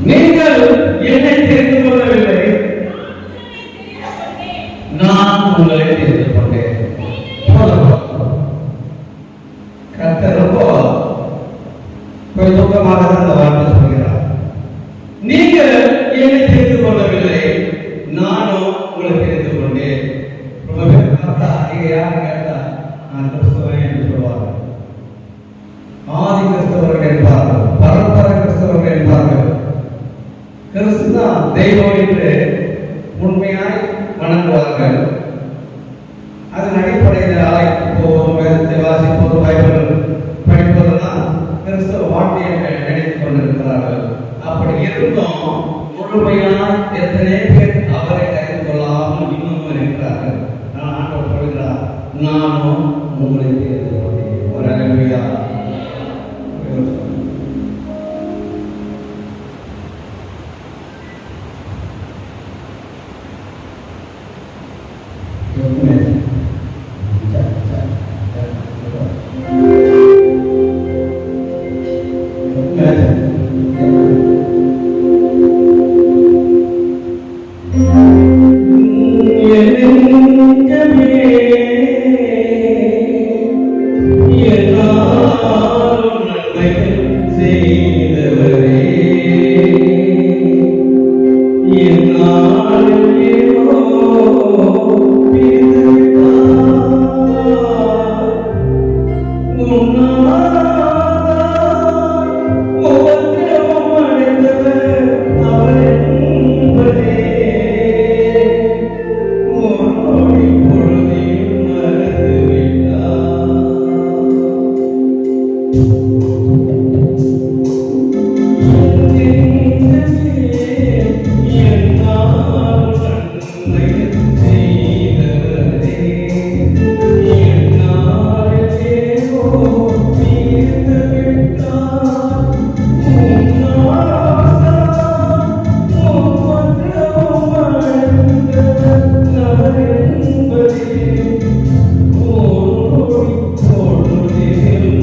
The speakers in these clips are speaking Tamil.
நீங்கள் என்னை தெரிந்து கொள்ளவில்லை, நான் உங்களை தெரிந்து கொண்டேன். கர்த்தர் ரொம்ப கொஞ்சம் துக்கமாக அந்த வார்த்தை சொல்கிறார். நீங்கள் என்னை தெரிந்து கொள்ளவில்லை, நானும் உங்களை தெரிந்து கொண்டேன். ரொம்ப பேர் பார்த்தா நீங்க யாரு கேட்டா நான் கிறிஸ்தவன் என்று சொல்வார்கள். ஆதி கிறிஸ்தவர்கள் என்பார்கள், பரம்பரை கிறிஸ்தவர்கள் என்பார்கள். கிறிஸ்து தான் தெய்வம் என்று உண்மையாய் வணங்குவார்கள். அதன் அடிப்படையில் போதும், வேதத்தை வாசிப்போது, பைபிள் படிப்பதெல்லாம் கிறிஸ்தவ வாழ்க்கையை நினைத்துக் கொண்டிருக்கிறார்கள். அப்படி இருந்தும் முழுமையாக எத்தனை பேர் அவரை அறிந்து கொள்ளாமல் இன்னும் இருக்கிறார்கள். நான் ஆண்டவர் சொல்கிறார், நானும் உங்களை தெரிந்து கொண்டேன். ஒரு அல்லேலூயா.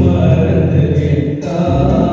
மறந்து விட்டார்.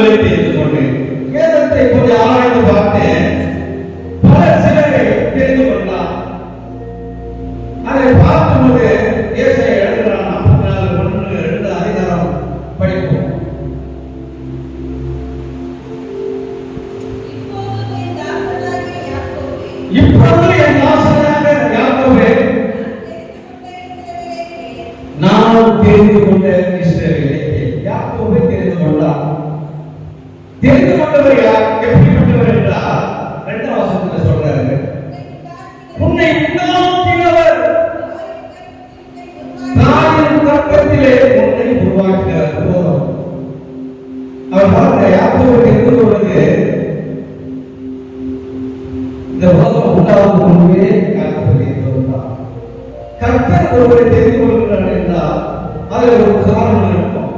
உங்களை தெரிந்து கொண்டேன். வேதத்தை கொஞ்சம் ஆராய்ந்து பார்த்தேன். பல சிலரை தெரிந்து கொண்டார். அதை பார்க்கும்போது ஏசாயா எழுதுகிறான் 44:1-2 அதிகாரம் படிப்போம். இப்பொழுது என் தாசனாகிய யாக்கோபே, நான் தெரிந்து கொண்ட இஸ்ரவேலே. யாக்கோபை தெரிந்து கொண்டார். தெரிந்து கொண்டவர் யார்? எப்படிப்பட்டவர் என்றால் 2ஆம் வசனத்தில் சொல்றாரு, உன்னை உண்டாக்கினவர், தாயின் கர்ப்பத்திலே உன்னை உருவாக்கினார். அவர் பாருங்க, யாக்கோபை தெரிந்து கொள்வது இந்த உலகம் உண்டாகும் முன்பே யாக்கோபை தெரிந்து கொண்டார். கர்த்தர் ஒருவரை தெரிந்து கொள்கிறார் என்றால் அதில் ஒரு காரணம் இருக்கும்.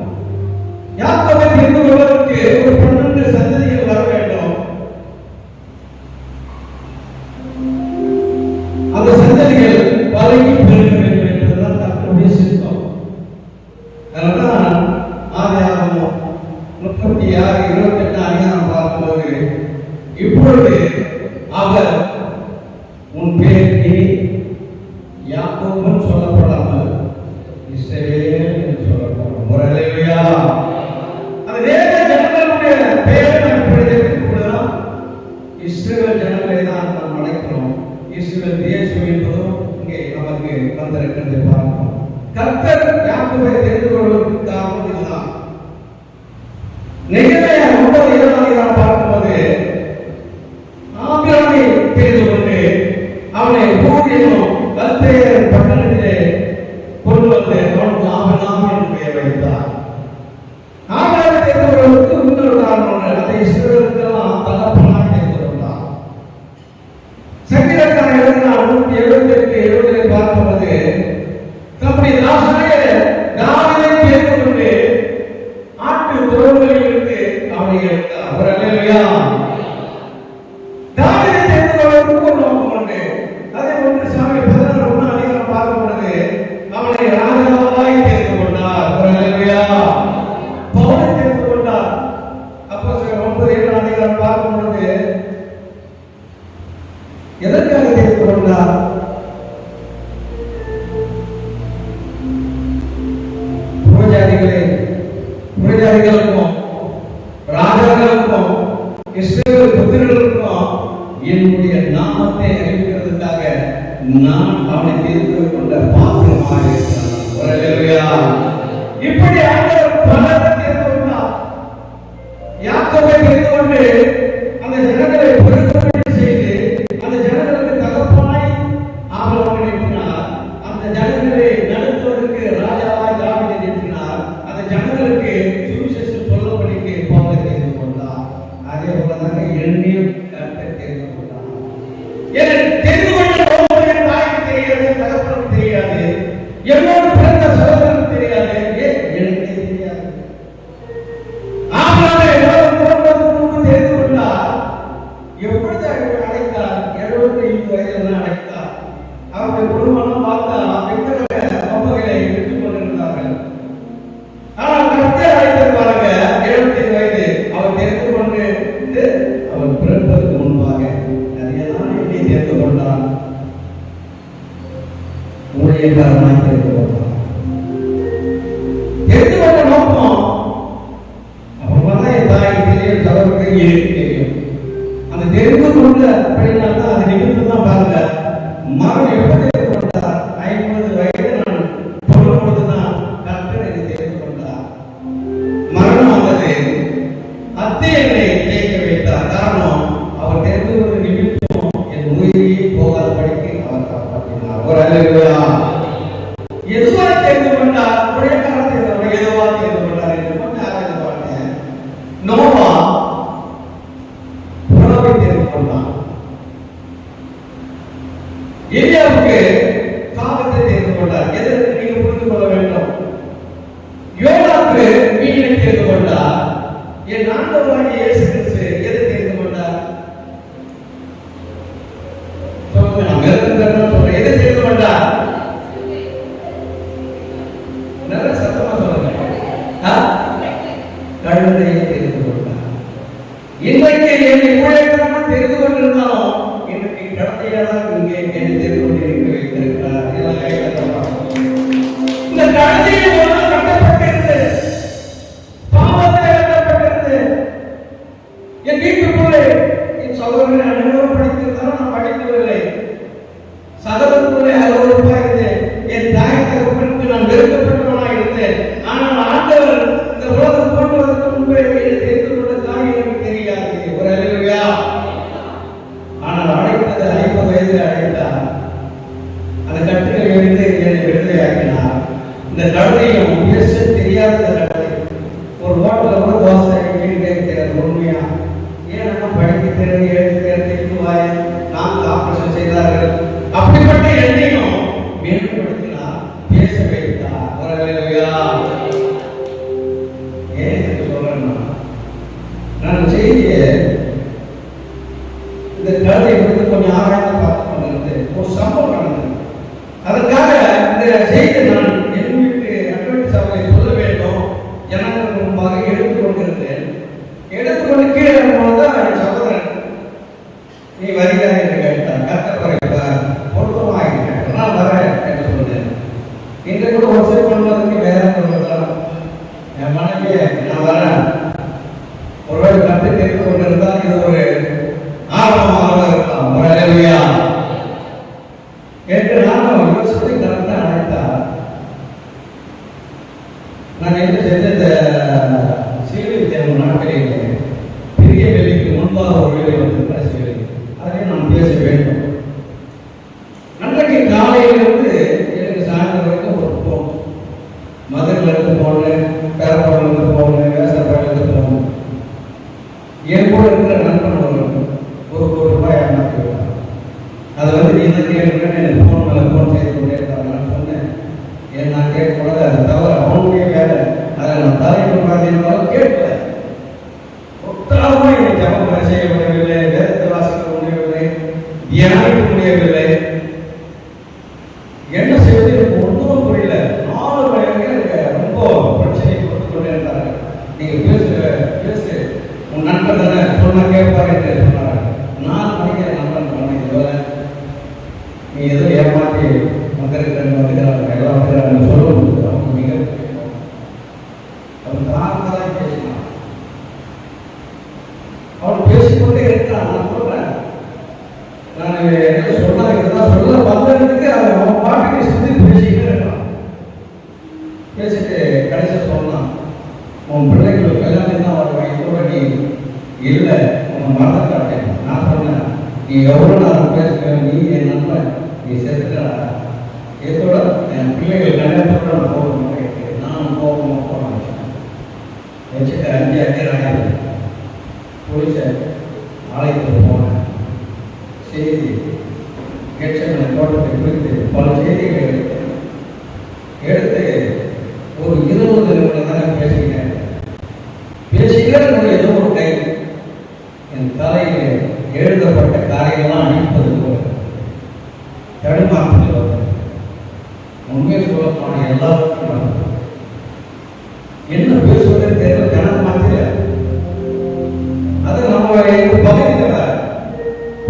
யாக்கோபை தெரிந்து கொள்வதற்கு ஒரு 12 சந்ததிகள் வர வேண்டும். அந்த சந்ததிகள் பலகி பெருக வேண்டும் என்பதுதான் கர்த்தருடைய சித்தம். அதனால்தான் ஆதியாகமம் 36:28 அதிகாரம் பார்க்கும்போது, இப்பொழுது அவர் உன் பேர் இனி யாக்கோபு சொல்லப்படாமல் இஸ்ரவேல் என்று சொல்லப்படும். அல்லேலூயா. அந்த வேத ஜனங்களுடைய பெயரை நாம் இப்படி தெரிவித்துக் இஸ்ரவேல் ஜனங்களை தான் நாம் அழைக்கிறோம். இஸ்ரவேல் தேசம் என்பதும் இங்கே நமக்கு வந்திருக்கிறதை பார்க்கிறோம். கர்த்தர் யாக்கோபை தெரிந்து கொள்வதற்கு காரணம் இதுதான். நெகேமியா 9:2 பார்க்கும்போது, ஆபிரகாமை தெரிந்து கொண்டு அவனை ஊரிலும் கல்தேயர் பட்டணத்திலே கொண்டு வந்து அவனுக்கு ஆபிரகாம் என்று பெயர் வைத்தார். ஆபிரகாமை தெரிந்து கொள்வதற்கு இன்னொரு காரணம் உண்டு. அதை இஸ்ரவேலுக்கெல்லாம் தகப்பனாக தெரிந்து கொண்டார். சங்கீதக்காரன் எழுதினார் 178:70 பார்க்கும்போது, தம்முடைய தாசனாகிய தாவீதை தெரிந்து கொண்டு ஆட்டு தொழுவங்களில் இருந்து அவனை எடுத்தார். அல்லேலூயா. தாவீதை தெரிந்து கொள்வதற்கு ஒரு நோக்கம் உண்டு. அதே 1 சாமுவேல் 16:1 அதிகாரம் பார்க்கும்போது, அவனை ராஜாவாய் தெரிந்து கொண்டார். அல்லேலூயா. பவுலை தெரிந்து கொண்டார். அப்போஸ்தலர் 9:7 அதிகாரம் பார்க்கும்போது, எதற்காக தெரிந்து கொண்டார்? புரஜாதிகளுக்கும் ராஜாக்களுக்கும் இஸ்ரவேல் புத்திரர்களுக்கும் என்னுடைய நாமத்தை அறிவிக்கிறதுக்காக நான் அவனை தெரிந்து கொண்ட பாத்திரமாக இருக்கிறான். அல்லேலூயா. இப்படி ஆண்டவர் பலரை தெரிந்து கொண்டார். யாக்கோபை தெரிந்து கொண்டு அந்த ஜனங்களை பெருக்கம்படி செய்து அந்த ஜனங்களுக்கு தகப்பனாய் ஆபிரகாமை நிறுத்தினார். அந்த ஜனங்களை நடத்துவதற்கு ராஜாவாய் தாவீதை நிறுத்தினார். அந்த ஜனங்களுக்கு சுவிசேஷம் சொல்லபடிக்கு பவுலை தெரிந்து கொண்டார். அதே போலதாக என்னையும் கர்த்தர் தெரிந்து கொண்டார். எனக்கு தெரிந்து கொண்ட பவுலுடைய தாய்க்கு தெரியாது, தகப்பனுக்கு தெரியாது, என்னோடு பிறந்த சகோதரனுக்கு தெரியாது, எனக்கு தெரியாது. ஆபிரகாமை உலகம் தோன்றுவதற்கு முன்பு தெரிந்து கொண்டார். எப்பொழுது அழைத்தார்? 75 வயதில் அழைத்தார். அவருடைய குடும்பம் பார்த்தா விக்கிரகங்களை விட்டுக் கொண்டிருந்தார்கள். ஆனால் கர்த்தர் அழைத்திருப்பாங்க 75 வயது. அவர் தெரிந்து கொண்டு அவர் பிறப்பதற்கு முன்பாக நிறையதான் என்னை தெரிந்து கொண்டார். ஊழியக்காரனாய் தெரிந்து கொண்டார். தெரிந்து கொண்ட நோக்கம் அப்பதான் என் தாய்க்கு தெரியும், சகோதரருக்கு தெரியும். அந்த தெரிந்து கொண்ட அப்படின்னால்தான் அது நிமித்தம் தான் பாருங்க. மரம் எப்படி தெரிந்து கொண்டார்? 50 வயது நான் சொல்லும்போதுதான் கர்த்தர் என்னை தெரிந்து கொண்டார். மரணம் வந்தது, அத்தை என்னை ஜெயிக்க வைத்தார். காரணம், அவர் தெரிந்து கொண்ட நிமித்தம் என் உயிரையே போகாதபடிக்கு அவர் காப்பாற்றினார். ஒரு அல்லேலூயா. எதுவா தெரிந்து கொண்டார்? உடையக்காரன் தெரிந்து கொண்டார். எதுவா தெரிந்து கொண்டார் என்று கொஞ்சம் ஆராய்ந்து பார்த்தேன். நோவா உணவை தெரிந்து கொண்டார். எலியாவுக்கு காகத்தை தெரிந்து கொண்டார். எதற்கு நீங்க புரிந்து கொள்ள வேண்டும்? யோனாவுக்கு மீனை தெரிந்து கொண்டார். என் ஆண்டவராகிய இயேசு கிறிஸ்து எதை தெரிந்து கொண்டார்? சொல்லுங்க, நான் வெறும் சொல்றேன். எதை தெரிந்து கொண்டார்? நல்ல சத்தமா சொல்லுங்க. கழுதையை தெரிந்து கொண்டார். என் வீட்டுக்குள்ளே என் சகோதரனை அனைவரும் படித்திருந்தாலும் நான் படிக்கவில்லை. சகோதரனுக்குள்ளே அலுவலகமாக இருந்தேன். என் தாய் தகப்பனுக்கு நான் வெறுக்கப்பட்டவனாக இருந்தேன். ஆனால் ஆண்டவர் இந்த உலகம் தோன்றுவதற்கு முன்பே என்னை தெரிந்து கொண்ட காரியம் எனக்கு தெரியாது. ஒரு அல்லேலூயா. ஆனால் அழைத்தது 50 வயதில் அழைத்தார். அந்த கட்டுரை எழுந்து என்னை விடுதலையாக்கினார். இந்த கழுதையும் பேச தெரியாத கழுதை ஒரு ஹோட்டலில் கூட தோசை கேட்கிறது உண்மையா? ஏன்னா படிக்க தெரிந்து எழுத்து தெரிந்துவாய் நான் ஆபரேஷன் செய்தார்கள். அப்படிப்பட்ட எண்ணையும் மேம்படுத்தினார், பேச வைத்தார். ஒரு அல்லேலூயா. ஏன் எனக்கு சொல்றேன்னா, நான் செய்தியை இந்த கழுதை வந்து கொஞ்சம் ஆராய்ந்து பார்த்து கொண்டிருந்து ஒரு சம்பவம் நடந்தது. அதற்காக இந்த செய்தி நான் என் வீட்டு அட்வென்ட் சபையை சொல்ல வேண்டும் எனக்கு முன்பாக எடுத்துக்கொண்டிருந்தேன். எடுத்துக்கொண்டு கீழே இருக்கும்போதுதான் என் சகோதரன் நீ வருகிற என்று கேட்டார். கத்தப்பறைப்பார் பொருத்தமாக நான் வரேன் என்று சொன்னேன். இன்று கூட ஒரு சில பண்ணுவதற்கு வேற சொல்லலாம். என் மனைவியை நான் வரேன் ஒருவேளை கற்று தெரிந்து கொண்டிருந்தால் இது ஒரு ஆர்வமாக இருக்கலாம். ஒரு அல்லேலூயா என்று நானும் யோசித்து கரெக்டாக அழைத்தார். நான் என்ன செஞ்ச இந்த சீலை தேர்வு நாட்களிலே பெரிய வேலைக்கு முன்பாக ஒரு வேலை வந்து பேசவில்லை. அதை நான் பேச வேண்டும். அன்றைக்கு காலையிலிருந்து எனக்கு சாயந்தரம் வரைக்கும் ஒரு போகணும். மதுரிலிருந்து போனேன், பெரப்பாடிலிருந்து போனேன், வேசப்பாடிலிருந்து போனேன். என் கூட இருக்கிற நண்பன் ஒரு ரூபாய் ஏமாற்றி விட்டார். அதை வந்து நீ தான் கேட்கணும்னு எனக்கு ஃபோன் மேலே ஃபோன் செய்து கொண்டே இருக்காங்க. நான் சொன்னேன் ஏன் நான் கேட்கக்கூடாது, அது தவிர அவனுடைய வேலை. அதை நான் தலைக்கு பார்த்தீங்கன்னாலும் கேட்கல. ஒத்தாமல் என்னை ஜபம் செய்ய முடியவில்லை, வேதத்தை வாசிக்க முடியவில்லை, தியானிக்க முடியவில்லை. என்ன செய்வது எனக்கு ஒன்றும் புரியல. 4 மணி எனக்கு ரொம்ப பிரச்சனை கொடுத்து கொண்டே இருந்தாங்க. நீங்கள் பேசு உன் நண்பர் தானே சொன்னா கேட்பாரு என்று சொன்னாங்க. 4 மணிக்கு என் நண்பன் சொன்னேன், இதுவரை நீ ஏதோ ஏமாற்றி வந்திருக்கிறேன் வந்துக்கிறாங்க எல்லாம் வந்துக்கிறாங்க சொல்ல முடியாது. அவங்க மிக அவன் தாராளமாக தான் பேசினான். அவன் பேசிக்கொண்டே இருக்கிறான். நான் சொல்றேன், நான் என்ன சொன்னாங்க சொல்ல வந்ததுக்கு அவன் பாட்டுக்கு சொல்லி பேசிக்கிட்டே இருக்கான். பேசிட்டு கடைசியாக சொன்னான், உன் பிள்ளைகளுக்கு கல்யாணம் தான் வருவாங்க, இதோட நீ இல்லை உன் மறந்து காட்டேன். நான் சொன்னேன், நீ எவ்வளோ நான் பேசுகிறேன், நீ என் நண்பன், நீ சேர்த்துக்கிறா இதோட என் பிள்ளைகள் கல்யாணத்தோட போகணும். நானும் போகணும் போனேன் வச்சுட்டு 5 ஆயிரம் போலீஸ ஆலயத்தில் போனேன். செய்தி கேட்சமனை தோட்டத்தை குறித்து பல செய்திகளை எடுத்து ஒரு 20 நிமிடம் தான் பேசிக்கிட்டேன். பேசிக்கிறேன் ஏதோ ஒரு கை என் தலையில் எழுதப்பட்ட காரியெல்லாம் அணிப்பது போல தடுமாற்றத்தில் வந்தது. உண்மையை சொல்லப்போன எல்லாருக்கும் என்ன பேசுவதே தெரியல, தடுமாற்றல. அதை நம்ம பகுதியில்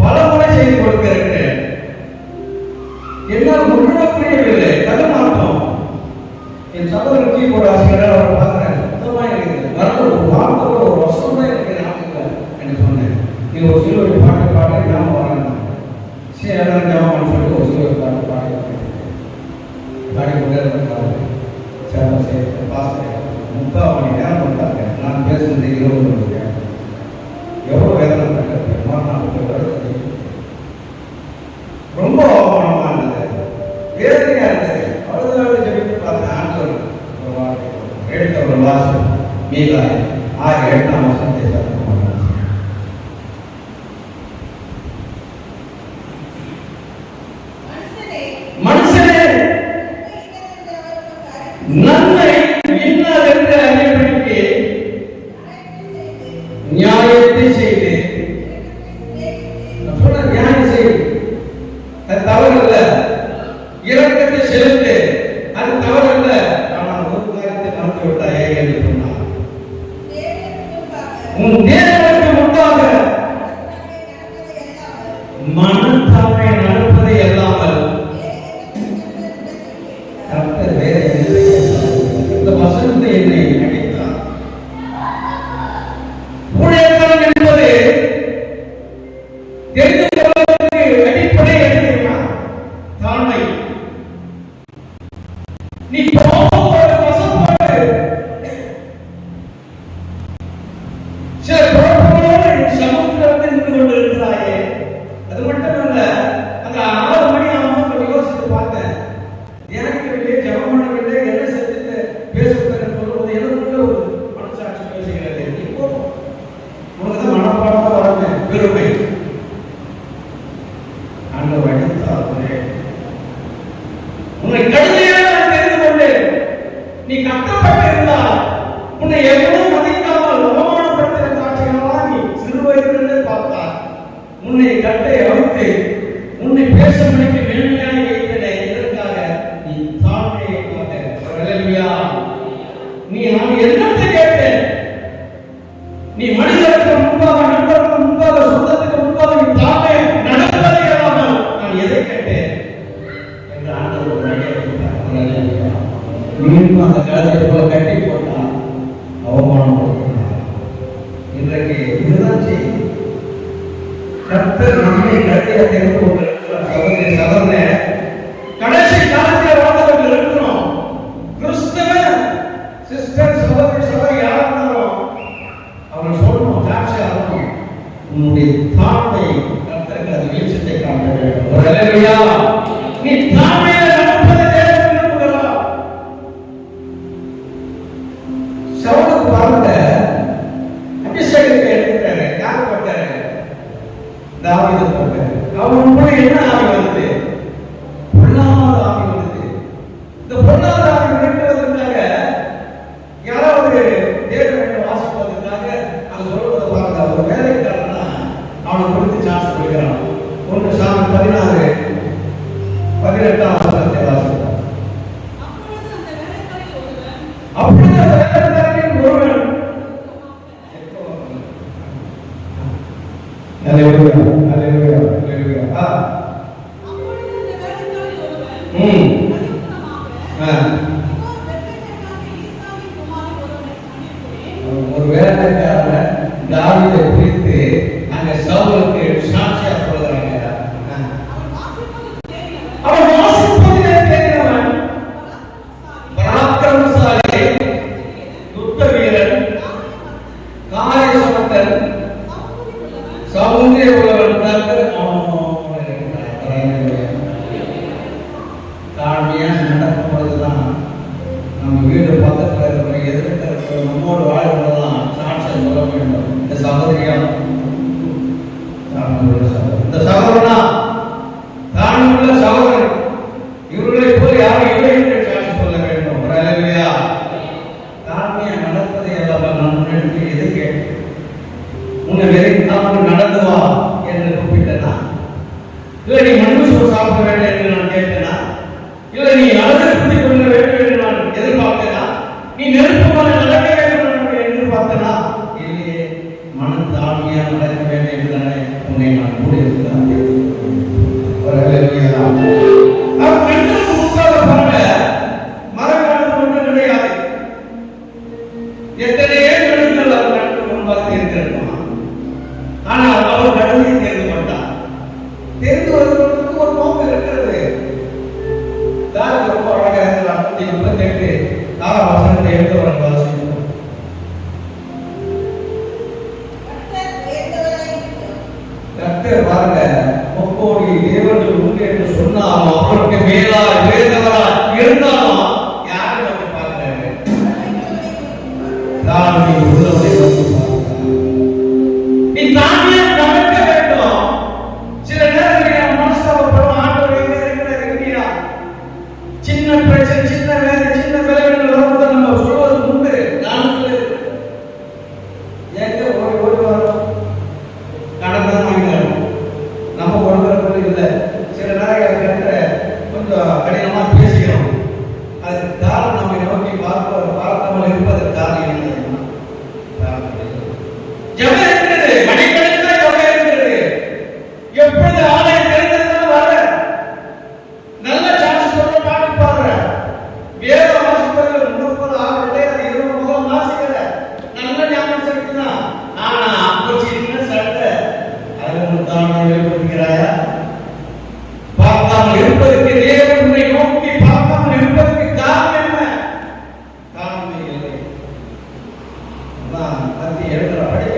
பல முறை செய்து கொடுக்கிறேன். என்னால் முழுவ புரியவில்லை, தடுமாற்றம். என் சகோதரர் கீபோர்டு ஆசிரியர் அவரை பார்க்கிறேன், சுத்தமாக இருக்குது. வரல ஒரு வார்த்தை ஒரு வருஷம் தான் எனக்கு ஞாபகம் என்று சொன்னேன். நீ ஒரு சிலுவை பாட்டு பாட ஞாபகம் வரேன். சரி எல்லாம் ஞாபகம் சொல்லிட்டு ஒரு சிலுவை பாட்டு பாடிக்கொண்டே இருந்தாரு. பாஸ்டர் 3 மணி நேரம் வந்தாங்க. நான் பேசுனது 20 மணி நேரம். எவ்வளோ வேதனை வருது. ரொம்ப அவமானமா இருந்தது, வேதனையா இருந்தது. அவ்வளவு ஜெபித்து பார்த்தேன். ஆண்டவர் ஒரு வார்த்தை எடுத்த ஒரு வாசம் மீதா 6-8 வருஷத்தை சத்தம் நன்மை இன்னதென்று அறியப்பட்டு நியாயத்தை செய்து நியாயம் செய்து அது தவறல்ல. இரக்கத்தை செலுத்து அது தவறல்ல. ஆனால் ஒரு காரியத்தை மறந்து விட்டாயே என்று சொன்னார். உன் தேவனுக்கு முன்பாக மனத்தாழ்மை நடப்பதை அல்லாமல் வேற இந்த வசனத்தை என்னை நினைத்தார். ஊழியக்காரன் என்பது சில குழப்பங்களோடு சமூகத்தில் நின்று கொண்டு இருக்கிறாயே. அது மட்டுமல்ல, அந்த 6 மணி ஆகும் யோசித்து பார்த்தேன். தியானிக்கவில்லை, ஜபம் பண்ணவில்லை, என்ன செஞ்சுட்டு பேசுகிறேன் சொல்லுவது எனக்குள்ள ஒரு மனசாட்சி பேசுகிறது. இப்போ உனக்கு தான் மனப்பாடமா வரமே பெருமை. ஆண்டவர் அடித்தாரே உன்னை கடுமையாக நான் தெரிந்து கொண்டேன். நீ கட்டப்பட்டிருந்தால் உன்னை எவ்வளவு மதிக்காமல் அவமானப்படுத்துகிற காட்சிகளெல்லாம் நீ சிறு வயதிலிருந்தே பார்த்தார். உன்னை கட்டை அவித்து உன்னை பேச மணிக்கு மேன்மையாக வைத்தேன். இதற்காக நீ தாழ்மையை பார்த்த. நீ நான் என்னத்தை கேட்டேன்? நீ மனிதருக்கு முன்பாக, நண்பருக்கு முன்பாக, சொந்தத்துக்கு முன்பாக நீ தாழ்மை நடப்பதை இல்லாமல் நான் எதை கேட்டேன் என்று ஆண்டவர் மீண்டும் அந்த கழுத்தை போல கட்டி போட்டான், அவமானப்படுத்தினார். இன்றைக்கு இதுதான் செய்தி. கர்த்தர் நம்மை கட்டிய தெரிந்து கொண்டிருக்கிறார். சகோதரி சகோதரனே, கடைசி காலத்தில் வாழ்ந்தவர்கள் இருக்கிறோம். கிறிஸ்தவ சிஸ்டர் சகோதரி சகோதரி யாரா இருந்தாலும் அவர்கள் சொல்லணும், சாட்சி ஆகணும். உன்னுடைய தாழ்மை கர்த்தருக்கு அது வெளிச்சத்தை காட்ட வேண்டும். ஒரு அல்லேலூயா. நீ தாழ்மையில நடப்பதை தேவன் விரும்புகிறார். சவுலுக்கு பாருங்க, அபிஷேகத்தை எடுத்துட்டாரு. யார் போட்டாரு? தாவீது போட்டாரு. அவனுக்குள்ள என்ன ஆவி வந்தது? பொல்லாத ஆவி வந்தது. இந்த பொல்லாத ஆவி விரட்டுவதற்காக யாராவது தேவனை வாசிப்பதற்காக அது சொல்வதை பாருங்க. ஒரு வேலைக்காரனா அவனை குறித்து சான்ஸ் கொடுக்கிறான். 1 சாமுவேல் 16:18 வாசிக்கிறான். அப்பொழுது அந்த வேலைக்காரனில் ஒருவன் அல்லேலூயா அல்லேலூயா அல்லேலூயா. ஒரு வேலைக்காரன் தாவீதை குறித்து அங்க சவுலுக்கு சாட்சியா சொல்றாங்க. அவன் வாசிப்பதிலே தெரிந்தவன், பராக்கிரமசாலி, யுத்த வீரன், காரிய சமர்த்தன், சௌந்தரிய உள்ளவன். தாழ்மையா நடக்கும் பொழுதுதான் நம்ம வீடு பக்கத்தில் இருக்கிற எதிர்க்க இருக்கிற நம்மோடு வாழ்வதெல்லாம் சாட்சியம் சொல்ல வேண்டும். இந்த சகோதரியா, இந்த சகோதரனா, தாழ்வுள்ள சகோதரன், இவர்களை போல் யாரும் இல்லை என்று சாட்சி சொல்ல வேண்டும். ஒரு அல்லேலூயா. தாழ்மையா நடப்பதை எல்லாம் நான் முன்னெடுத்து எது கேட்டேன்? உன்னை வெறும் நடந்து வா என்று கூப்பிட்டனா? இல்லை நீ மண்ணு சோறு சாப்பிட வேண்டும் என்று நான் கேட்டேனா? இல்லை நீ அழகு குத்தி கொள்ள வேண்டும் என்று நான் எதிர்பார்த்தேனா? நீ நெருப்பமான நடக்க வேண்டும் என்று எதிர்பார்த்தனா? இல்லையே, மனம் தாழ்மையாக நடக்க வேண்டும் என்றுதானே உன்னை நான் கூட இருக்கிறேன். முன்பாக பாருங்க, மரக்காலம் ஒன்று கிடையாது. எத்தனை ஏழுகள் அவர் கணக்கு முன்பாக இருக்கிறோம். ஆனால் அவர் கடவுளை தெரிந்து கொண்டார். தெரிந்து வருவதற்கு ஒரு நோக்கம் இருக்கிறது. ரொம்ப அழகாக இருக்கிறார். 38 வசனத்தை எடுத்து வர வாசிக்கிறோம். கர்த்தர் பாருங்க, முக்கோடி தேவர்கள் உண்டு என்று சொன்னாலும் அவருக்கு மேலாக உயர்ந்தவராக இருந்தாலும் யாரும் வந்து பார்க்கிறாங்க? தாழ்மை உள்ளவரை வந்து பார்க்கிறார். நீ தாழ்மையை நடக்க வேண்டும். சில நேரங்களில் மனஸ்தாபப்படும். ஆண்டவர் எங்க இருக்கிறார் என்கிறா. சின்ன பிரச்சனை, சின்ன வேலை, சின்ன விளைவுகள் வரும்போது நம்ம சொல்வது உண்டு. நான் எங்க ஓடி ஓடி வரோம், கடந்தான் வாங்கிடும். நம்ம ஒழுங்கு இல்லை. சில நேரங்கள் கொஞ்சம் கடினமா பேசுகிறோம். அதுக்கு காரணம் நம்மை நோக்கி பார்க்காமல் இருப்பதற்கு காரணம் என்ன? ஜபம் இருக்கிறது, மணிக்கணக்கில் ஜபம் இருக்கிறது. எப்பொழுது ஆலயம் தெரிந்ததுனால வர நல்ல சான்ஸ் சொல்ல பாட்டு பாடுற, வேத வாசிப்பதில் முன்னோர்கள் ஆகவில்லை. அது 20 முதல் வாசிக்கிற நல்ல ஞாபகம் சக்திதான். ஆனா அப்போ சின்ன சட்டை அதில் தாழ்மை வெளிப்படுத்துகிறாயா? பார்க்காமல் இருப்பதற்கு, தேவனை நோக்கி பார்க்காமல் இருப்பதற்கு காரணம் என்ன? காரணம் இல்லை. கத்தி எழுதுற படிக்க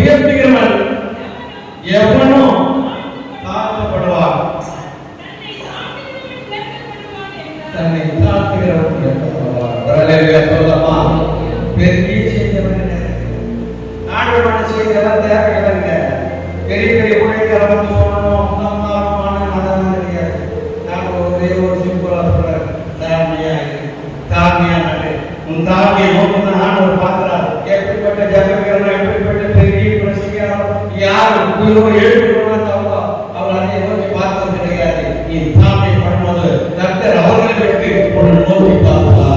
உயர்த்துகிறவன் எவனும் தாழ்த்தப்படுவான். தன்னை தாழ்த்துகிறவன் உயர்த்தப்படுவான். ஹல்லேலூயா சொல்லமா. பெரிய செய்தவன் ஆண்டவரோட செய்தவன் தேவையில்லைங்க. பெரிய பெரிய ஊழியர்கள் வந்து சொல்லணும் அதெல்லாம் கிடையாது. நான் ஒரே ஒரு சிம்பிளா சொல்றேன். தாழ்மையானது உன் தாழ்மையை நோக்கம் ஆண்டவர் பார்க்கிறார். எப்படிப்பட்ட ஜபவீரன், எப்படிப்பட்ட பெரிய பிரசிக்காரோ யார் உயிரோடு எழுப்புகிறோம் தவா அவள் அதை நோக்கி பார்த்தது கிடையாது. நீ தாழ்மை பண்ணும்போது கர்த்தர் அவர்களை விட்டு உன்னை நோக்கி பார்ப்பார்.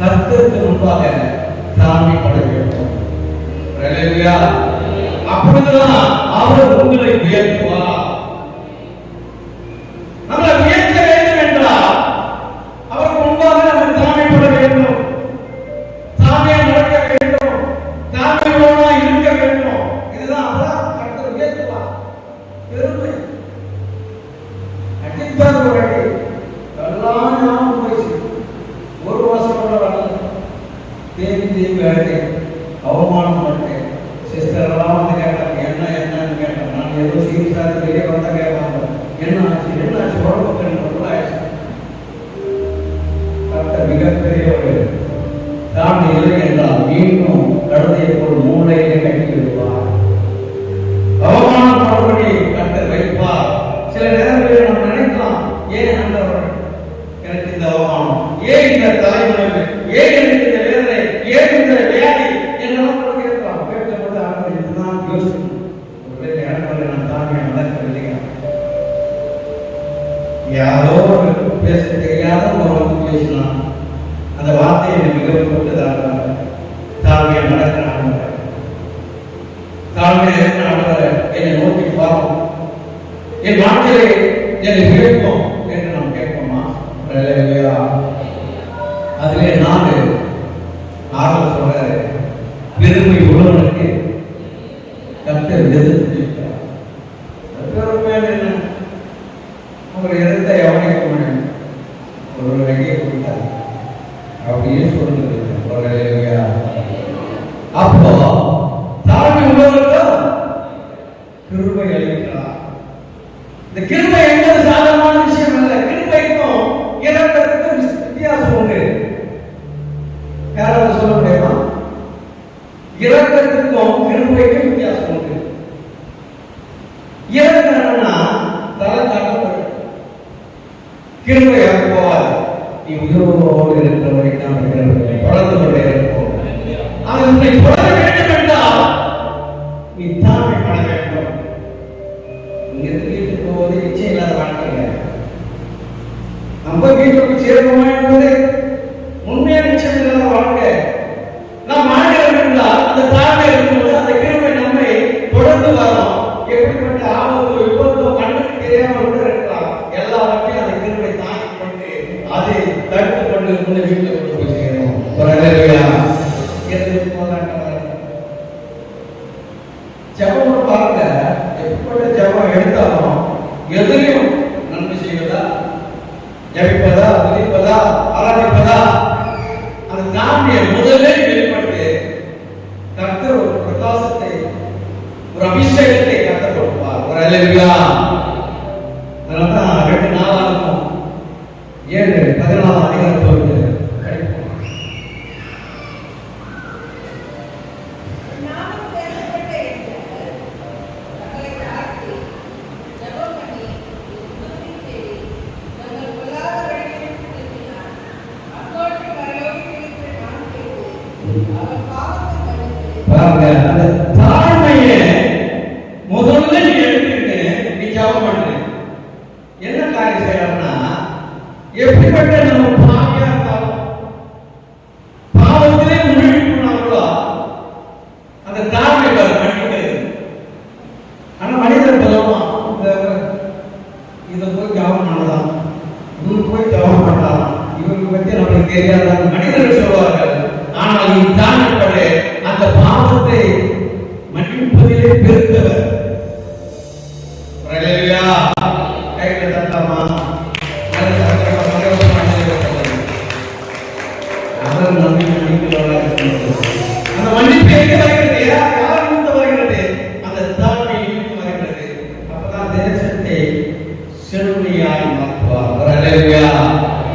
கர்த்தருக்கு முன்பாக தாழ்மைப்பட வேண்டும். அப்பொழுதுதான் அவர் உங்களை உயர்த்துவார். நம்மளை உயர்த்த வேண்டும் என்றால் அவருக்கு முன்பாக நம்ம தாழ்மைப்பட வேண்டும், தாழ்மையா நடக்க வேண்டும், தாழ்மையோட இருக்க வேண்டும். இதுதான் அவரால் கர்த்தர் உயர்த்துவார். பெருமை அடித்தார் ஒரு அடி எல்லாம் ஞாபகம் போயிடுச்சு. ஒரு வருஷம் கூட வரல. தேவி அழகை அவமானம் பண்ணேன். சிஸ்டர் எல்லாம் வந்து கேட்டாங்க, என்னன்னு கேட்டாங்க. நான் ஏதோ சீரியஸாக வெளியே வந்தா கேட்பாங்க, என்ன ஆச்சு உடம்பு ஆயிடுச்சு. மிகப்பெரிய ஒரு தாழ்மை இல்லை என்றால் மீண்டும் கழுதையை போல் மூளையிலே கட்டி விடுவார். அவமானம் மறுபடி கட்டர் வைப்பார். சில நேரங்களில் நம்ம நினைக்கலாம், ஏன் ஆண்டவர் எனக்கு இந்த அவமானம், ஏன் இந்த தலைமுறை, ஏன் எனக்கு இந்த வேதனை, ஏன் இந்த வியாதி என்னெல்லாம் கேட்கலாம். கேட்கும்போது ஆண்டவர் இதுதான் யோசிக்கணும். ஒருவேளை ஆண்டவரை நான் தாழ்மையாக நடக்கவில்லையா, யாரோ பேச தெரியாத ஒரு வந்து பேசினான், அந்த வார்த்தை எனக்கு மிகவும் கொண்டதாக. தாழ்மையாக நடக்கிறான், தாழ்மையாக இருக்கிற என்னை நோக்கி பார்ப்போம், என் வாழ்க்கையை என்னை கேட்போம் என்று நாம் கேட்போமா? அதிலே 4 சொல்றாரு, பெருமை உள்ளவனுக்கு கர்த்தர் எதிர்த்து இருக்கிறார். பெருமை என்ன? அவர் எதிர்த்த எவனைக்க முடியும்? ஒரு வகையை கொடுத்தார் அப்படியே சொல்லுங்க. அப்போ தாழ்மை உள்ளவர்களுக்கு கிருபை அளிக்கிறார். இந்த கிருபை என்பது சாதாரணமான விஷயம் அல்ல. கிருபைக்கும் இரக்கத்துக்கும் வித்தியாசம் உண்டு. யாராவது சொல்ல முடியுமா? இரக்கத்துக்கும் கிருபைக்கும் வித்தியாசம் உண்டு. இரக்கம்னா தலை காட்டப்படும், கிருபையாக போவாது. நீ உயிரோடு இருக்கிற வரைக்கும் வளர்ந்து கொண்டே இருப்போம். ஆனால் உன்னை தொடர வேண்டும் என்றால் நீ தாழ்மைப்பட வேண்டும். இங்கிருந்து வீட்டுக்கு போவது நிச்சயம் இல்லாத வாழ்க்கைங்க. நம்ம வீட்டுக்கு சேருவோமா என்பது உண்மையான நிச்சயம் இல்லாத வாழ்க்கை. நாம் வாழ்கிறோம் என்றால் அந்த தாழ்மை இருக்கும்போது அந்த கிருபை நம்மை தொடர்ந்து வரும். எப்படிப்பட்ட ஆபத்து விபத்தோ கண்ணுக்கு தெரியாமல் கூட இருக்கலாம். எல்லாவற்றையும் அந்த கிருபை தாங்கி கொண்டு அதை தடுத்து கொண்டு இந்த வீட்டுல கொண்டு போய் சேரும். ஒரு அழகையா ஜபம் பாருங்க, எப்படிப்பட்ட ஜபம் எடுத்தாலும் எதிரையும் நன்மை செய்வதா, ஜபிப்பதா, துதிப்பதா, ஆராதிப்பதா, அந்த தாழ்மையை முதலே வெளிப்பட்டு கர்த்தர் ஒரு பிரகாசத்தை, ஒரு அபிஷேகத்தை கர்த்தர் கொடுப்பார். ஒரு அழகையா அதனால்தான் 2 நாளாகும் 7:14 அதிகாரம் சொல்லுது. அந்த தாழ்மையை முதல்ல நீ எடுத்துக்கிட்டு நீ ஜபம் பண்ணு. என்ன காரியம் செய்யணும்னா, எப்படிப்பட்ட நம்ம பாவியா இருந்தாலும் பாவத்திலே மூழ்கி போனாங்களோ அந்த தாழ்மை மன்னிக்கிறது. ஆனா மனிதன் சொல்லலாம், இதை போய் ஜபம் பண்ணலாம், இவருக்கு போய் ஜபம் பண்ணலாம், இவருக்கு பற்றி நம்மளுக்கு தெரியாத மனிதர்கள் சொல்வார்கள். ஆனால் நீ தாழ்மைப்படு, அந்த பாவத்தை மன்னிப்பதிலே பெருத்தவர். அந்த மன்னிப்பு எங்கே வருகிறது? யார் இருந்து வருகிறது? அந்த தாழ்மை இருந்து வருகிறது. அப்பதான் தேசத்தை செழுமையாய் மாற்றுவார். அல்லேலூயா.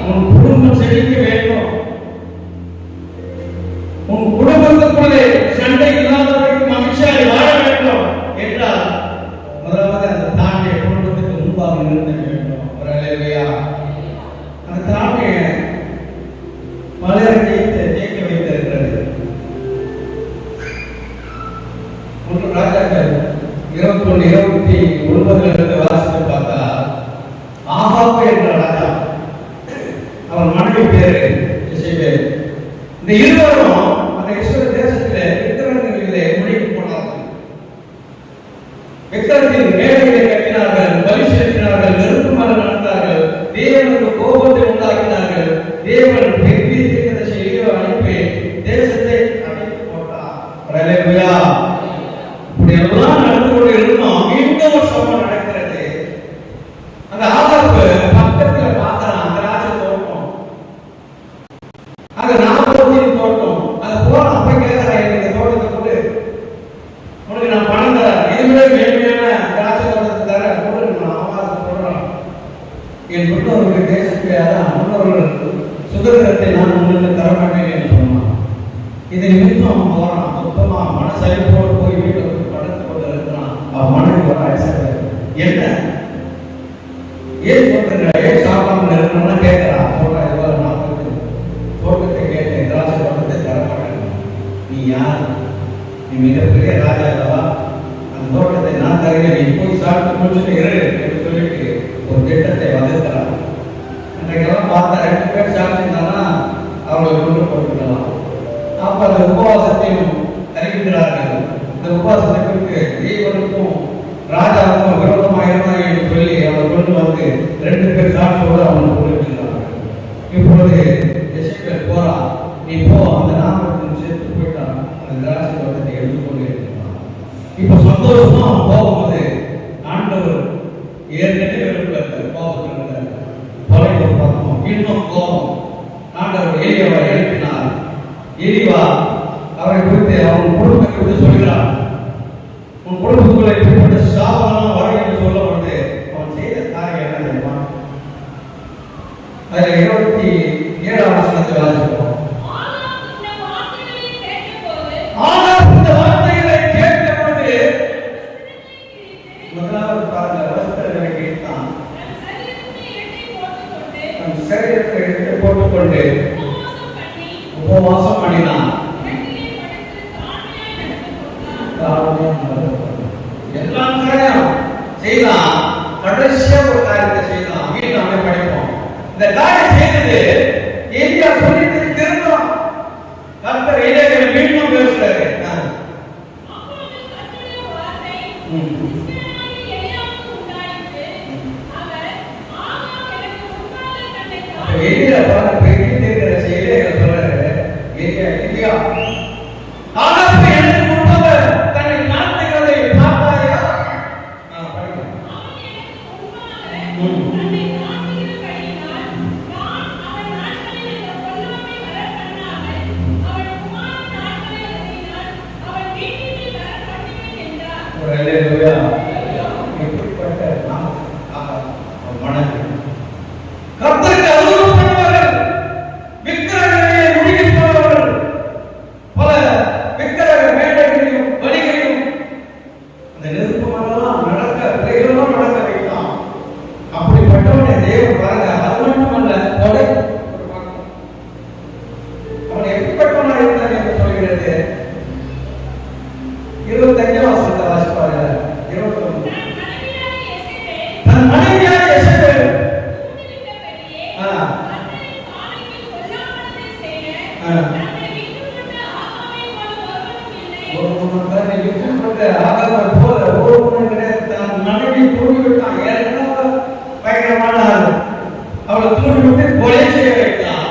உன் குடும்பம் செழிக்க வேண்டும். உன் குடும்பத்துக்குள்ளே சண்டை இல்லாதவர்களுக்கு மகிழ்ச்சியாய் வாழ வேண்டும் என்றால் முதலாவது அந்த தாழ்மையை குடும்பத்துக்கு முன்பாக நிறுத்த வேண்டும். அல்லேலூயா. அந்த தாழ்மையை பலரை ஜெயிக்க வைத்திருக்கிறது. ஒன்று ராஜாக்கள் 21:29 வாசித்து பார்த்தா ஆகாப் என்ற ராஜா, அவன் மனைவி பேரு இசைபேல். இந்த இருவரும் அந்த இஸ்ரவேல் தேசத்திலே விக்கிரகங்களிலே முழுகி போனார்கள். விக்கிரகத்தின் மேடைகளை கட்டினார்கள், பலி செலுத்தினார்கள், நெருப்பு மரம் நடந்தார்கள், தேவனுக்கு கோபத்தை உண்டாக்கினார்கள். தேவன் பெரிய தீர்க்கதரிசியை அனுப்பி தேசத்தை அடைத்து போட்டார். அல்லேலூயா. இப்படி எல்லாம் நடந்து கொண்டு இருந்தோம். இன்னும் ஒரு சம்பவம் நடக்கிறது. அந்த ஆகாப் பக்கத்துல பார்த்தான் திராட்சை தோட்டம், அங்க நாற்பது தோட்டம். அது போன அப்ப கேட்கிறான், இந்த தோட்டத்தை கொடு, உனக்கு நான் பணம் தரேன், இதுவே மேன்மையான திராட்சை தோட்டத்தை தரேன், கொடு, நான் ஆகாத சொல்றான். என் முன்னோர்களுடைய தேசத்தை, அதான் முன்னோர்கள் சுதந்திரத்தை நான் உங்களுக்கு தர மாட்டேன் என்று சொன்னான். இதை நிமித்தம் போறான். மொத்தமா மனசரிப்போடு போய் வீட்டுக்கு படுத்து கொண்டு இருக்கிறான். அவன் மனைவி ஒரு ஆயிரம் என்ன ஏன் சொல்ற, ஏன் சாப்பிடாம இருக்கணும்னா கேட்கிறான். சொல்றேன், இவ்வளவு நான் தோட்டத்தை கேட்டேன், திராட்சை தோட்டத்தை தர மாட்டேன். நீ யார்? நீ மிகப்பெரிய ராஜா அல்லவா? அந்த தோட்டத்தை நான் தருகிறேன், நீ போய் சாப்பிட்டு முடிச்சுட்டு இரு என்று சொல்லிட்டு ஒரு திட்டத்தை வகுக்கிறான். இன்றைக்கெல்லாம் பார்த்தா 2 பேர் சாப்பிட்டுருந்தாங்கன்னா அவங்களை கொண்டு போட்டுக்கலாம். அப்ப அந்த உபவாசத்தையும் அறிவிக்கிறார்கள். இந்த உபவாசத்திற்கு தேவனுக்கும் ராஜாவுக்கும் விரோதமாக இருந்தாங்க என்று சொல்லி அவர் கொண்டு வந்து 2 பேர் சாட்சியோடு அவனை கொடுக்கிறார்கள். இப்பொழுது எசேக்கியேல் போறான், நீ போ, அந்த நாமத்தின் சேர்த்து போயிட்டான், அந்த திராட்சை தோட்டத்தை எடுத்துக்கொண்டு இருக்கிறான். இப்ப சந்தோஷமா போகும்போது ஆண்டவர் ஏற்கனவே கோபத்தில் கொலைக்கு பார்த்தோம், இன்னும் கோபம். ஆண்டவர் எலியாவை எழுப்பினார். எலிவா அவரை குறித்து அவன் குடும்பத்தை குறித்து சொல்கிறான். உன் குடும்பத்துக்குள்ளே இப்படிப்பட்ட சாபம் வரும் என்று சொல்லப்பட்டு அவன் செய்த காரியம் என்ன தெரியுமா? அதில் 27ஆம் வசனத்தை வாசிக்கிறோம். ஆகாப் இந்த வார்த்தைகளை கேட்டபொழுது முதலாவது பாருங்க, வஸ்திரங்களை கேட்டான், தன் சரீரத்தை எடுத்து போட்டுக்கொண்டு உபவாசம் பண்ணினான். எல்லாம் காரியம் செய்தான். கடைசியா ஒரு காரியத்தை செய்தான். வீட்டு நம்ம படிப்போம். இந்த காரியம் செய்தது எலியா சொல்லிட்டு திரும்பலாம். கர்த்தர் எலியாவை மீண்டும் பேசுறாரு. எலியா பாருங்க, பெரிய தீர்க்கதரிசி எலியா சொல்றாரு, எலியா ஆகாப் எனக்கு முன்பாக தன்னை நாட்டுகிறதை பார்த்தாயா? கர்த்தருக்கு அருள்படுவார்கள், விக்கிரகங்களை முழுகி போவார்கள், பல விக்கிரக மேடைகளையும் வழிகளையும் அந்த நெருப்பமெல்லாம் நடக்க பிள்ளைகளும் நடக்க வைத்தான். அப்படிப்பட்டவனை தேவன் பாருங்க, அது மட்டுமல்ல கொலை. அவன் எப்படிப்பட்டவனாக இருந்தான் என்று சொல்கிறது. 25ஆம் வசனத்தை வாசிப்பாரு. 21 தன் மனைவியான எசேபேல் மனைவி தூண்டிவிட்டான். பயங்கரமான அவளை தூண்டிவிட்டு கொலை செய்ய வைத்தான்.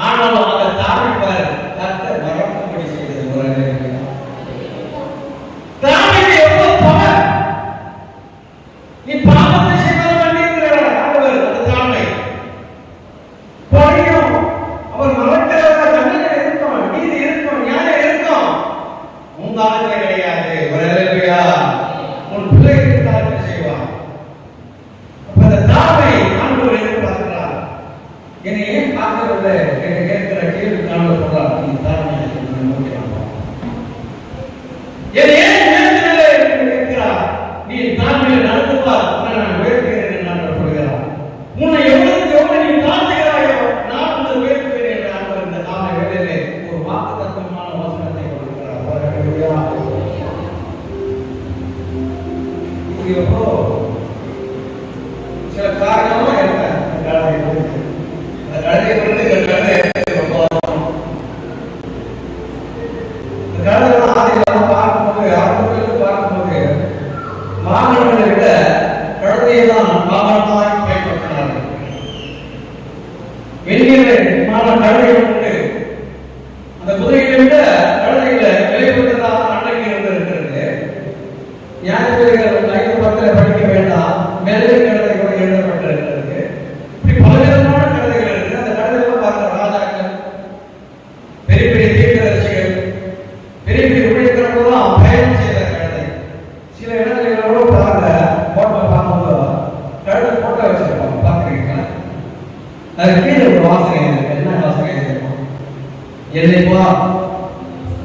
ஆனாலும் அவளை தாமிப்பார் கர்த்தர் மறக்கும்படி செய்தது. தாமிக்கு எவ்வளவு பவர்! நீ பாவத்தை செய்தால் மன்னிக்கிறார் ஆண்டவர். அந்த தாழ்மை பொழியும். அவர் மறக்கிறவர்கள் தண்டனை இருக்கும். நான் சொல்றாரு, நீ தாழ்மையை நோக்கி ஏன் கேட்கிறார், நீ தாழ்மையை நடத்துவார் நான் உயர்த்துகிறேன் என்று சொல்கிறார். உன்னை எவ்வளவுக்கு எவ்வளவு நீ தாழ்த்துகிறாயோ நான் உன்னை உயர்த்துகிறேன் என்று ஆண்டவர் இந்த காலை வேளையிலே ஒரு வாக்குத்தத்தமான வசனத்தை கொடுக்கிறார். சில காரணமா இருக்க கழுதை பார்க்கும்போது மாணவர்களை விட கழுதையை தான் வாகனமாக பயன்படுத்தினார்கள். வெளியே கழுதை உண்டு, அந்த குதிரைகளை விட கழுதையில விலைப்பட்டதாக அன்றைக்கு இருந்திருக்கிறது. ஞாயிற்றுக்கிழமை 5:10 படிக்க வேண்டாம், மேலே கழுதை கூட எழுதப்பட்டிருக்கிறது. இப்படி பலவிதமான கழுதைகள் இருக்கு. அந்த கழுதைகள் பார்க்கிற ராஜாக்கள், பெரிய பெரிய தீர்க்கதரிசிகள், பெரிய பெரிய ஊழியர்களெல்லாம் பயணம் செய்த கழுதை. சில இடங்களிலோட பாருங்க, போட்டோ பார்க்கும்போது கழுதை போட்டோ வச்சிருப்பாங்க, பார்க்குறீங்களா? அது கீழே ஒரு வாசனை இருக்கு. என்ன வாசனை இருக்கும்? என்னைப்பா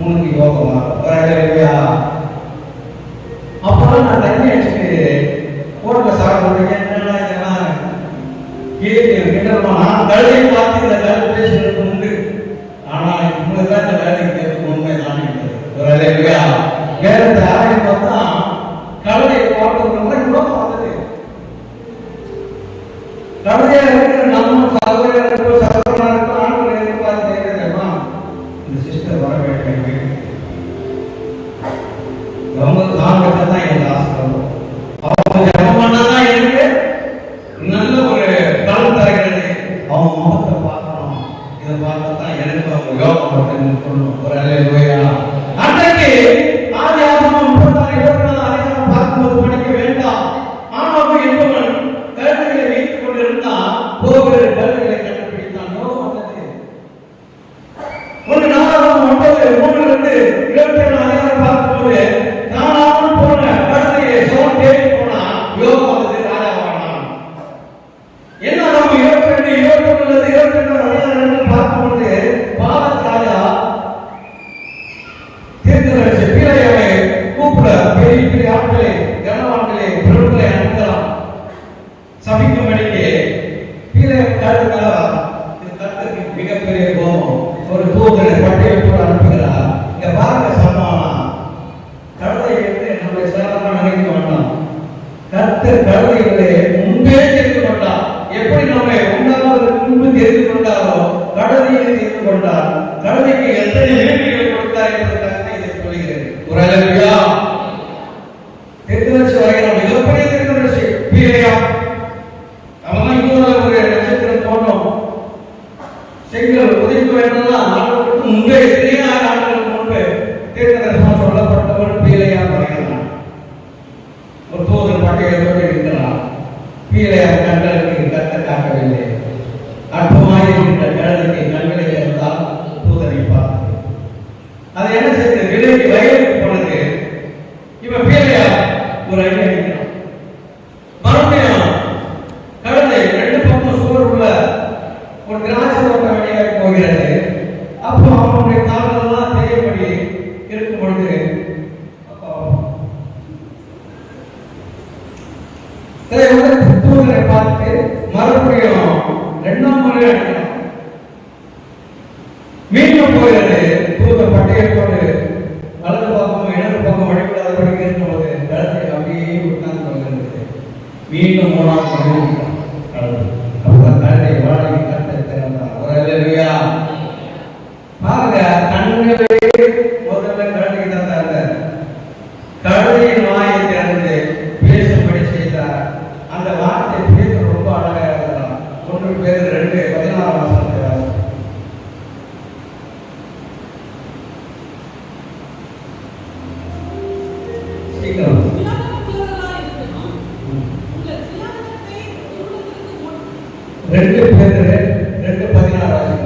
உனக்கு யோகமா வரலையா? அப்பதான் நான் தண்ணி அடிச்சுட்டு போட்டோ சாப்பிடுறேன். என்னன்னா இதெல்லாம் நான் கழுதையை பார்த்து இந்த கழுதை பேசுறது உண்டு. ஆனா உங்களுக்கு தான் இந்த கழுதை கேட்கும் உண்மை தான் வரலையா? வேற யாரையும் பார்த்தா கழுதையை பார்க்கறது யோகம் வந்தது. கழுதையா இருக்கிற நம்ம சகோதரர்கள் சகோதரர்கள் ஆண்கள் எதிர்பார்த்து தெரியுமா? இந்த சிஸ்டர் வர வேண்டும், அவங்க காண்பது தான் எனக்கு ஆசை. அவங்க ஜபம் பண்ணாதான் எனக்கு நல்ல ஒரு பலன் தருகிறது. அவங்க முகத்தை பார்க்கணும், இதை பார்த்தா எனக்கு அவங்க யோகம் பண்ணுன்னு சொல்லணும். ஒரு அல்லேலூயா. அன்றைக்கு ஆதியாகமம் 36:24 பார்க்கும்போது படிக்க வேண்டாம். ஆனாலும் என்பவன் கருத்துக்களை வைத்துக் கொண்டிருந்தான், போகிற கருத்துக்களை கண்டுபிடித்தான். யோகம் வந்தது. 1 நாளாகமம் 9:3-27 பார்க்கும்போது நானாவும் போன கருத்தையை சோன் தேடி போனா யோகம் வந்தது, ராஜாவானான். என்ன நம்ம 22 பார்க்கும்போது பாலத் ராஜா தீர்க்கதரிசி பீலையாவை கூப்பிட, பெரிய பெரிய ஆட்களை, கனவான்களை, பிரபுக்களை அனுப்பலாம் சபிக்கும்படிக்கு. பீலையை கருத்துக்கு மிகப்பெரிய கோபம். ஒரு தூதரை பட்டியல் கூட அனுப்புகிறார். இங்க பாருங்க சமானம். கழுதை என்று நம்முடைய சேலமா நினைக்க வேண்டாம். கர்த்தர் கழுதைகளை முன்பே தெரிந்து கொண்டார். எப்படி நம்மை உண்டாவதற்கு முன்பு தெரிந்து கொண்டாரோ கழுதையை தெரிந்து கொண்டார். கழுதைக்கு எத்தனை வேண்டிகளை கொடுத்தார் என்பதற்காக இதை சொல்கிறேன். ஒரு அல்லேலூயா. தீர்க்கதரிசி வரைகிற மிகப்பெரிய தீர்க்கதரிசி பீலையா. அவன் இன்னொரு ஒரு நட்சத்திரம் தோன்றும், செங்கல் உதிக்க வேண்டும்லாம் ஆண்டுகளுக்கு முன்பே, எத்தனையோ ஆண்டுகளுக்கு முன்பு தீர்க்கதரிசனம் சொல்லப்பட்டவன் பீலையா வருகிறான். ஒரு தூதர் பட்டியலோடு இருக்கிறான். பீலையா கண்களுக்கு கர்த்தர் காக்கவில்லை. அற்பமாய் இருக்கின்ற கழுதைக்கு கண்களை இருந்தால் தூதரை பார்த்தது. அதை என்ன செய்து விலைக்கு வயலுக்கு போனது. இவன் பீலையா ஒரு அடி அடிக்கிறான். மறுபடியும் கழுதை 2 பக்கம் சுவர் உள்ள ஒரு திராட்சை தோட்டம் வழியாக போகிறது. அப்போ அவனுடைய காலெல்லாம் தெரியபடி இருக்கும் பொழுது தூதரை பார்த்து மறுபடியும் 2ஆம் முறை மீண்டும் போகிறது. தூதர் பட்டியலோடு வலது பக்கம் இடது பக்கம் வழிபடாதபடி இருக்கும்போது கழுத்தை அப்படியே உட்கார்ந்து வருகிறது. மீண்டும் 3ஆம் முறை கழுதை வாழை கருத்தை திறந்தார். ஒரு அல்லேலூயா. பாருங்க, கண்களே முதல்ல கழுதைக்கு தந்தாங்க. கழுதையின் வாயை திறந்து பேசும்படி செய்தார். அந்த வார்த்தை பேச ரொம்ப அழகாக இருக்கலாம். 1 பேர் 2:16 சீக்கிரம் 2 பேர் 2:16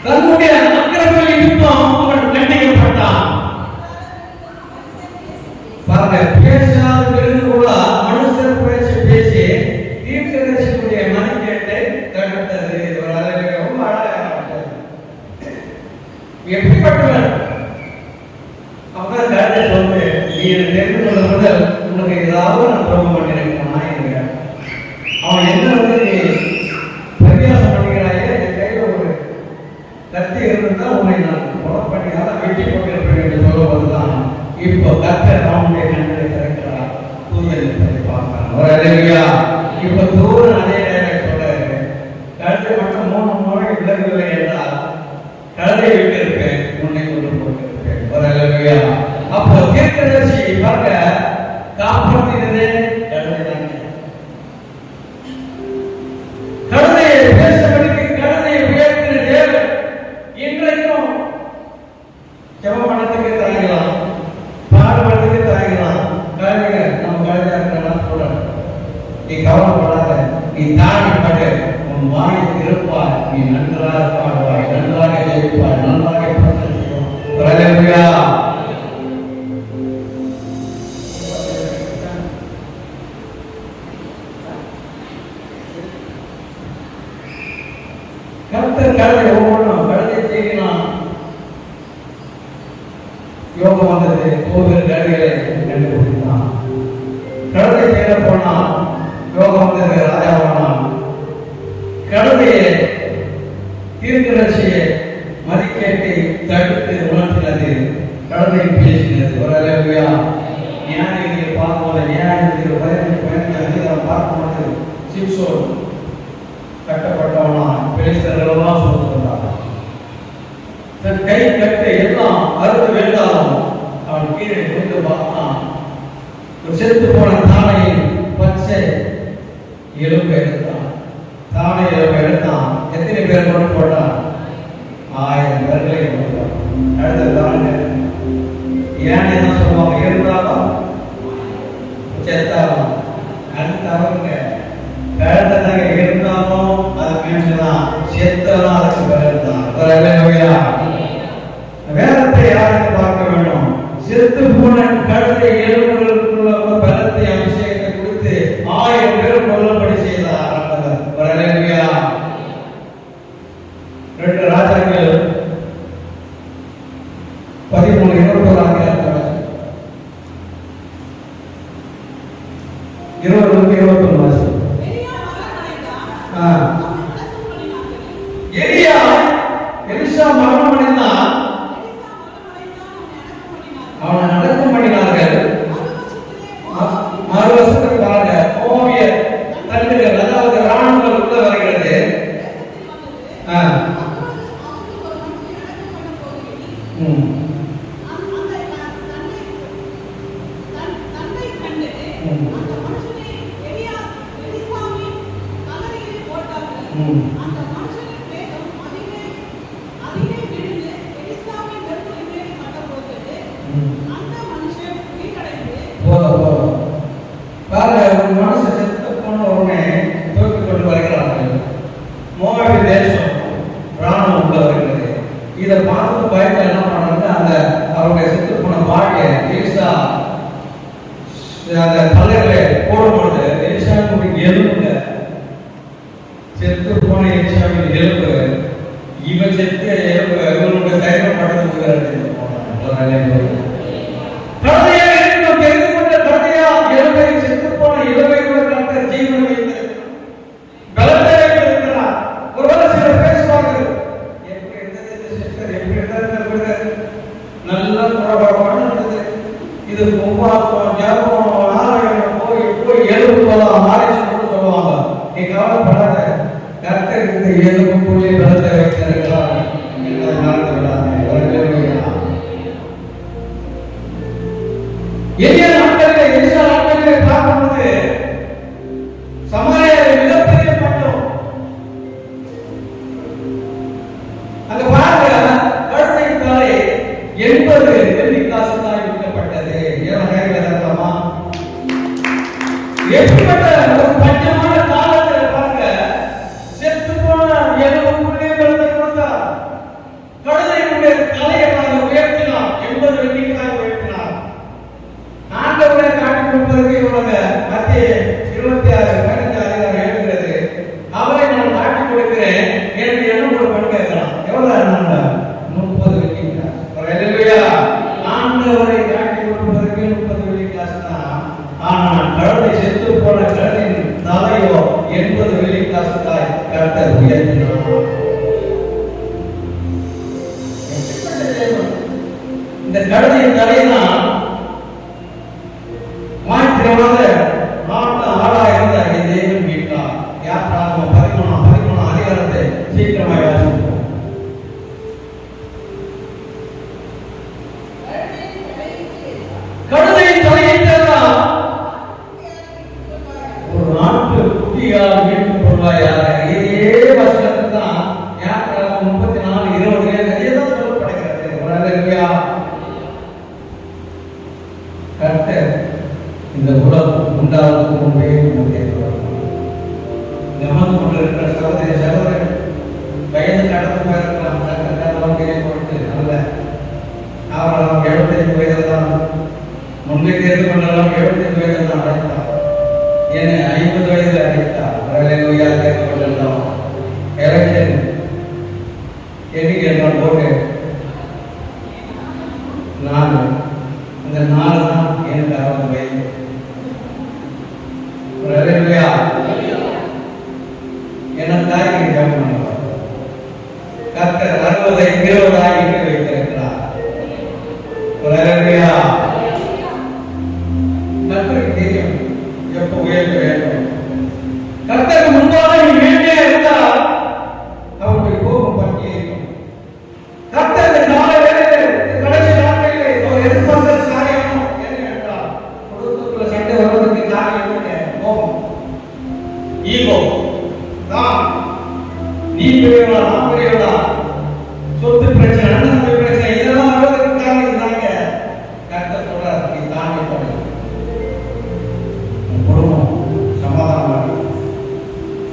தன்னுடைய அக்கிரமங்களை நிமித்தம் அவன் தண்டிக்கப்பட்டான். பாருங்க, பேசாத விருந்து கூட மனுஷ துரோகம் பண்ணிருக்கானா என்கிற அவன் என்ன வந்து பிரயாசம் பண்ணிக்கிறாயே என் கையில ஒரு கத்தி இருந்தா உன்னை நான் கொலை பண்ணினால வெட்டி போட்டிருப்பேன் என்று சொல்லுவதுதான் இப்போ கர்த்தர் அவனுடைய கண்களை திறக்கிறார். தூதனை பார்க்கிறான். ஒரு அல்லேலூயா. இப்போ தூதன் அதே நேரம் சொல்றாரு, கழுத்தை மட்டும் 3 முறை விலகவில்லை என்றால் கழுதை விட்டிருப்பேன், உன்னை கொண்டு போட்டிருப்பேன். ஒரு அல்லேலூயா. அப்போ தீர்க்கதரிசி பார்க்க காப்பாற்றினதே கழுதை தாங்க. கழுதையை பேசுவதற்கு கழுதையை உயர்த்தின தேவன் இன்றைக்கும் ஜெபம் பண்ணத்துக்கு தயங்கலாம், பாடுபடுறதுக்கு தயங்கலாம். கழுதைங்க நம்ம கழுதையா இருக்கலாம் சொல்றேன். நீ கவலைப்படாத, நீ தாழ்மைப்பட்டு உன் வாயை திருப்பாய், நீ நன்றாக பாடுவாய், நன்றாக ஜெயிப்பாய், நன்றாக பிரசங்கிப்பாய். அல்லேலூயா. கர்த்தர் கழுதை ஒவ்வொன்றும் கழுதை செய்யலாம். யோகம் வந்தது, கோவில் கழுதைகளை கண்டுபிடித்தான். கழுதை செய்ய போனான், யோகம் வந்தது, ராஜாவானான். கழுதையை தீர்க்கதரிசியை மதிக்கேட்டை தடுத்து உணர்த்தினது, கழுதை பேசினது. ஒரு அல்லேலூயா. ஞானிகளை பார்க்கும்போது ஞானிகள் பயந்து அதிகாரம் பார்க்கும்போது சிம்சோன் கட்டப்பட்டவனா பெலிஸ்தர்களெல்லாம் சொல்லிருந்தாங்க. தன் கை கட்டு எல்லாம் அறுத்து வேண்டாலும் அவன் கீழே கொண்டு பார்த்தான். ஒரு செத்து போன தானையின் பச்சை எலும்பு எடுத்தான். தானை எலும்பு எடுத்தான். எத்தனை பேர் கொண்டு போட்டான்? 1000 பேர்களை கொண்டு போட்டான். அடுத்த தானே ஏன் என்ன சொல்லுவாங்க, இருந்தாலும் செத்தாலும் அடுத்தவங்க கழுதையாக இருந்தாலும் அது மீன்ஸ்தான், செத்தாலும் அதுக்கு பிறகுதான். வேதத்தை யாருக்கு பார்க்க வேண்டும்? செத்து போன கழுதை எலும்புகளுக்குள்ள பலத்தை அபிஷேகத்தை கொடுத்து 1000 பேர் கொல்லப்படி செய்தார். 2 ராஜாக்கள் 13-21 21 எலியா எலிசா மரணம் அடைந்தான். அவனை அடக்கம் பண்ணினார்கள். மறு வருஷத்துக்கு பாருங்க, ஓவிய தண்டுகள், அதாவது ராணுவங்கள் உள்ள வருகிறது. மனுஷன் செத்து போன உடனே தூக்கி கொண்டு வருகிறார்கள். மோவாபு தேசம் ராணுவம் உள்ள வருகிறது. இதை பார்த்து பயத்தில் என்ன பண்ணாங்க, அந்த அவங்க செத்து போன பாடிய எலிசா அந்த தலைகளை போடும்பொழுது எலிசாவுடைய எலும்புங்க, செத்து போன எலிசாவின் எலும்பு, இவன் செத்து எலும்பு இவனுடைய தைரியம் படுத்துகிறார்கள். இது உபாசம், ஜபம், ஆலயம் போய் எலும்பு போலாம் ஆலயம் சொல்லுவாங்க. நீ கவலைப்படாத, கர்த்தர் இந்த எலும்பு போய் பலத்தை வைத்திருக்கிறார். எளிய நாட்களில் எலிசா நாட்களிலே பார்க்கும்போது சமாரியா மிகப்பெரிய பட்டம். அங்க பாருங்க, கழுத்தை தலை 80 வெள்ளி காசு தான் விற்கப்பட்டது. எப்படிப்பட்ட ஒரு பஞ்சமான காலத்தில் பாருங்க, செத்து போன எலும்புக்குள்ளே கழுதை கொடுத்தார். கழுதையினுடைய தலையை உயர்த்தினார், 80 வெள்ளிக்காக உயர்த்தினார். ஆண்டவரை காட்டி கொடுப்பதற்கு இவங்க மத்திய 26:15 எழுதுகிறது. அவரை நான் காட்டி கொடுக்கிறேன், எனக்கு என்ன கொடுப்பேன்னு கேட்கலாம். எவ்வளவு 30 வெள்ளிக்காசு. ஆண்டவரை காட்டி கொடுப்பதற்கு 30 வெள்ளிக்காசு தான். ஆனால் கழுதை உயர்த்தினார். இந்த கழுதையின் தலைதான் மாற்றினமாக நாட்டு ஆளா இருந்த தேவன் மீட்டார். யாத்திராகமம் 13 அதிகாரத்தை சீக்கிரமாக வாசிப்போம். கழுதையின் தலையிட்டதான் ஒரு நாட்டு குட்டியால் மீட்டு கொள்வாயாக. இதே வசனத்தை தான் யாத்திராகமம் 34:20 அதே தான் சொல்லப்படுகிறது. அல்லேலூயா. கர்த்தர் இந்த உலகம் உண்டாவதற்கு முன்பே கவனம் கொண்டிருக்கிற சகோதரி சகோதரன் வயது கடந்து போயிருக்கலாம். போட்டு அல்ல, அவர் 75 வயதில் தான் முன்பே தேர்ந்து கொண்டாலும் 75 வயதில் தான் அழைத்தார். என்னை 50 வயதில் அழைத்தார். அல்லேலூயா. தேர்ந்து கொள்ளலாம். எலெக்ஷன் எண்ணிக்கை எல்லாம் போட்டு நான் அந்த 4 தான் எனக்கு 60 வயது. அல்லேலூயா. எனக்காக ஜெபம் பண்ணுவார். கர்த்தர் 60 20 ஆகிட்டு வைத்திருக்கிறார். அல்லேலூயா. கர்த்தருக்கு தெரியும் எப்போ உயர்த்த வேண்டும். கர்த்தருக்கு முன்பாக நீ மேலே இருந்தால் அவருடைய கோபம் பற்றி இருக்கும். கர்த்தர் இந்த நாளை கடைசி நாட்களிலே அவர் எதிர்பார்க்கிற காரியம் என்ன என்றால் குடும்பத்துக்குள்ள சண்டை வருவதற்கு காரியம் கோபம், ஈகோ தான். நீ பெரியவளா நான் பெரியவளா, சொத்து பிரச்சனை, அண்ணன் பிரச்சனை, இதெல்லாம் வருவதற்கு காரணம் தாங்க. கர்த்தர் சொல்றார், நீ தாண்டி போடு, உன் குடும்பம் சமாதானம்,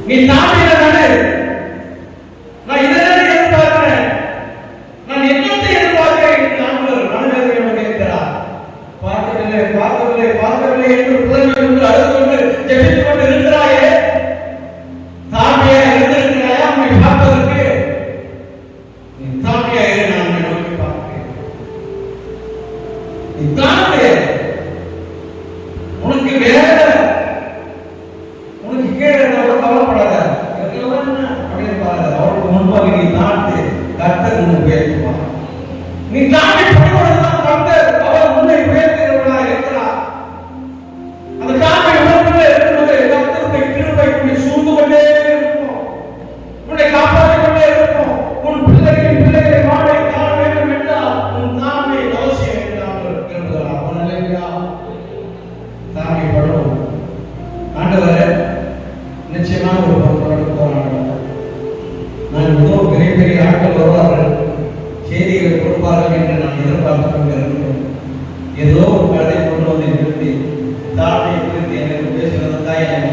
நீ தாண்டி நடு. நான் இதெல்லாம் எதிர்பார்க்கிறேன், நான் என்னத்தை எதிர்பார்க்கிறேன். ஆண்டவர் கேட்கிறார். பார்க்கவில்லை பார்க்கவில்லை பார்க்கவில்லை என்று புலம்பி கொண்டு அழுது கொண்டு ஜெபித்துக் கொண்டு இருக்கிறாயே, தாழ்மையா இருந்திருக்கிறாயா உன்னை பார்ப்பதற்கு? நீ தாழ்மையா இரு, நான் உன்னை நோக்கி பார்க்கிறேன். நீ தாழ்மையா உனக்கு வேற உனக்கு கீழே இருந்தாலும் கவலைப்படாத, அப்படின்னு பாருங்க. அவருக்கு முன்பாக நீ தாழ்த்து, கர்த்தர் உன்னை உயர்த்துவார். நீ தாண்டி போடுவதுதான் கர்த்தர் அவர் உன்னை உயர்த்துகிறவராக இருக்கிறார். அந்த தாழ்மை உணர்வுல இருக்கும்போது கர்த்தருடைய கிருபை உன்னை சூழ்ந்து கொண்டே இருக்கும், உன்னை காப்பாற்றிக் கொண்டே இருக்கும். உன் பிள்ளைகளை வாழ காண வேண்டும் என்றால் உன் தாழ்மை அவசியம் என்று அவர் விரும்புகிறார். அல்லேலூயா. தாழ்மைப்படும். ஆண்டவரே, நிச்சயமாக ஒரு பொருளோடு போராடுவோம். நான் ஏதோ பெரிய பெரிய ஆட்கள் வருவார்கள், செய்திகள் கொடுப்பார்கள் என்று நான் எதிர்பார்த்து கொண்டிருக்கிறேன். ஏதோ ஒரு கதை கொண்டு வந்து நிறுத்தி தாழ்மையை குறித்து எனக்கு பேசுவதற்காக எனக்கு